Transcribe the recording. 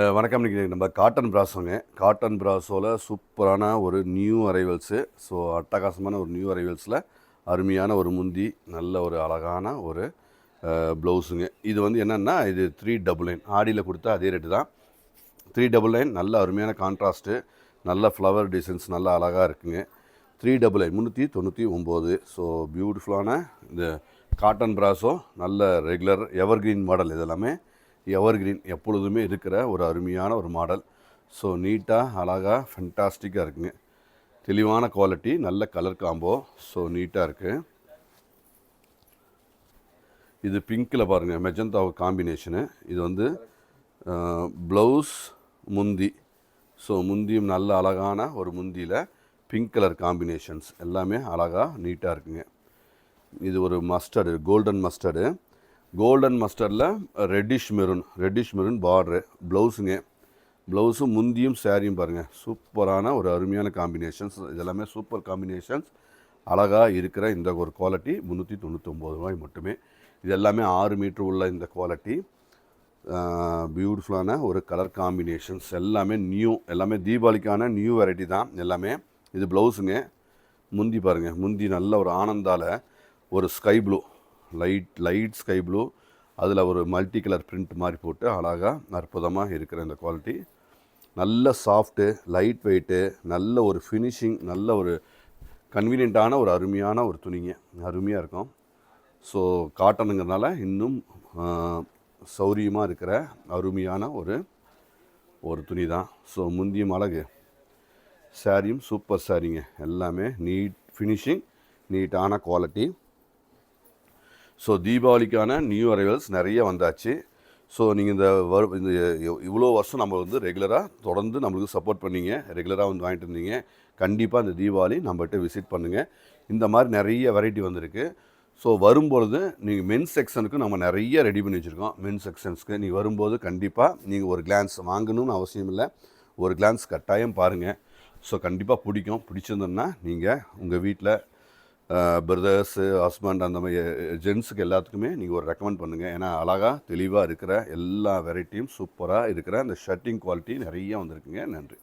வணக்கம். இன்றைக்கி நம்ம காட்டன் பிராஸோங்க. காட்டன் பிராஸோவில் சூப்பரான ஒரு நியூ அரைவல்ஸு. ஸோ அட்டகாசமான ஒரு நியூ அரைவல்ஸில் அருமையான ஒரு முந்தி, நல்ல ஒரு அழகான ஒரு ப்ளவுஸுங்க. இது வந்து என்னென்னா, இது 399 ஆடியில் கொடுத்தா அதே ரேட்டு தான். 399 நல்ல அருமையான கான்ட்ராஸ்ட்டு, நல்ல ஃப்ளவர் டிசைன்ஸ் நல்லா அழகாக இருக்குங்க. 399 399. ஸோ பியூட்டிஃபுல்லான இந்த காட்டன் பிராஸோ, நல்ல ரெகுலர் எவர்கிரீன் மாடல். இதெல்லாமே எவர்கிரீன் எப்பொழுதுமே இருக்கிற ஒரு அருமையான ஒரு மாடல். ஸோ நீட்டாக அழகாக ஃபென்டாஸ்டிக்காக இருக்குங்க. தெளிவான குவாலிட்டி, நல்ல கலர் காம்போ. ஸோ நீட்டாக இருக்குது. இது பிங்க்கில் பாருங்கள், மெஜந்தா காம்பினேஷனு. இது வந்து ப்ளவுஸ் முந்தி. ஸோ முந்தியும் நல்ல அழகான ஒரு முந்தியில் பிங்க் கலர் காம்பினேஷன்ஸ் எல்லாமே அழகாக நீட்டாக இருக்குங்க. இது ஒரு மஸ்டர்டு, கோல்டன் மஸ்டர்டு. கோல்டன் மஸ்டர்டில் ரெட்டிஷ் மெரூன் பார்டரு ப்ளவுஸுங்க. ப்ளவுஸும் முந்தியும் சாரியும் பாருங்கள், சூப்பரான ஒரு அருமையான காம்பினேஷன்ஸ். இதெல்லாமே சூப்பர் காம்பினேஷன்ஸ். அழகாக இருக்கிற இந்த ஒரு குவாலிட்டி 399 ரூபாய் மட்டுமே. இது எல்லாமே 6 மீட்ரு உள்ள இந்த குவாலிட்டி. பியூட்டிஃபுல்லான ஒரு கலர் காம்பினேஷன்ஸ் எல்லாமே நியூ, எல்லாமே தீபாவளிக்கான நியூ வெரைட்டி தான் எல்லாமே. இது ப்ளவுஸுங்க. முந்தி பாருங்கள், முந்தி நல்ல ஒரு ஆனந்தால் ஒரு sky blue, light sky blue, அதில் ஒரு மல்டி கலர் பிரிண்ட் மாதிரி போட்டு அழகாக அற்புதமாக இருக்கிற இந்த குவாலிட்டி. நல்ல சாஃப்ட்டு, லைட் வெயிட்டு, நல்ல ஒரு ஃபினிஷிங், நல்ல ஒரு கன்வீனியண்ட்டான ஒரு அருமையான ஒரு துணிங்க. அருமையாக இருக்கும். ஸோ காட்டனுங்கிறதுனால இன்னும் சௌரியமாக இருக்கிற அருமையான ஒரு துணி தான். ஸோ முந்தியும் அழகு, சாரியும் சூப்பர் சாரிங்க. எல்லாமே நீட் ஃபினிஷிங், நீட்டான குவாலிட்டி. ஸோ தீபாவளிக்கான நியூ அரைவல்ஸ் நிறைய வந்தாச்சு. ஸோ நீங்கள் இந்த இவ்வளோ வருஷம் நம்ம வந்து ரெகுலராக தொடர்ந்து நம்மளுக்கு சப்போர்ட் பண்ணிங்க, ரெகுலராக வந்து வாங்கிட்டு இருந்தீங்க. கண்டிப்பாக இந்த தீபாவளி நம்மகிட்ட விசிட் பண்ணுங்கள். இந்த மாதிரி நிறைய வெரைட்டி வந்திருக்கு. ஸோ வரும்பொழுது நீங்கள் மென்ஸ் செக்ஷனுக்கு நம்ம நிறைய ரெடி பண்ணி வச்சுருக்கோம். மென்ஸ் செக்ஷன்ஸ்க்கு நீங்கள் வரும்போது கண்டிப்பாக நீங்கள் ஒரு கிளான்ஸ் வாங்கணும்னு அவசியம் இல்லை, ஒரு கிளான்ஸ் கட்டாயம் பாருங்கள். ஸோ கண்டிப்பாக பிடிச்சிருந்தோன்னா நீங்கள் உங்கள் வீட்டில் பிரதர்ஸு, ஹஸ்பண்ட், அந்த மாதிரி ஜென்ஸுக்கு எல்லாத்துக்குமே நீங்கள் ஒரு ரெக்கமெண்ட் பண்ணுங்கள். ஏன்னா அழகாக தெளிவாக இருக்கிற எல்லா வெரைட்டியும் சூப்பராக இருக்கிற அந்த ஷர்ட்டிங் குவாலிட்டி நிறைய வந்திருக்குங்க. நன்றி.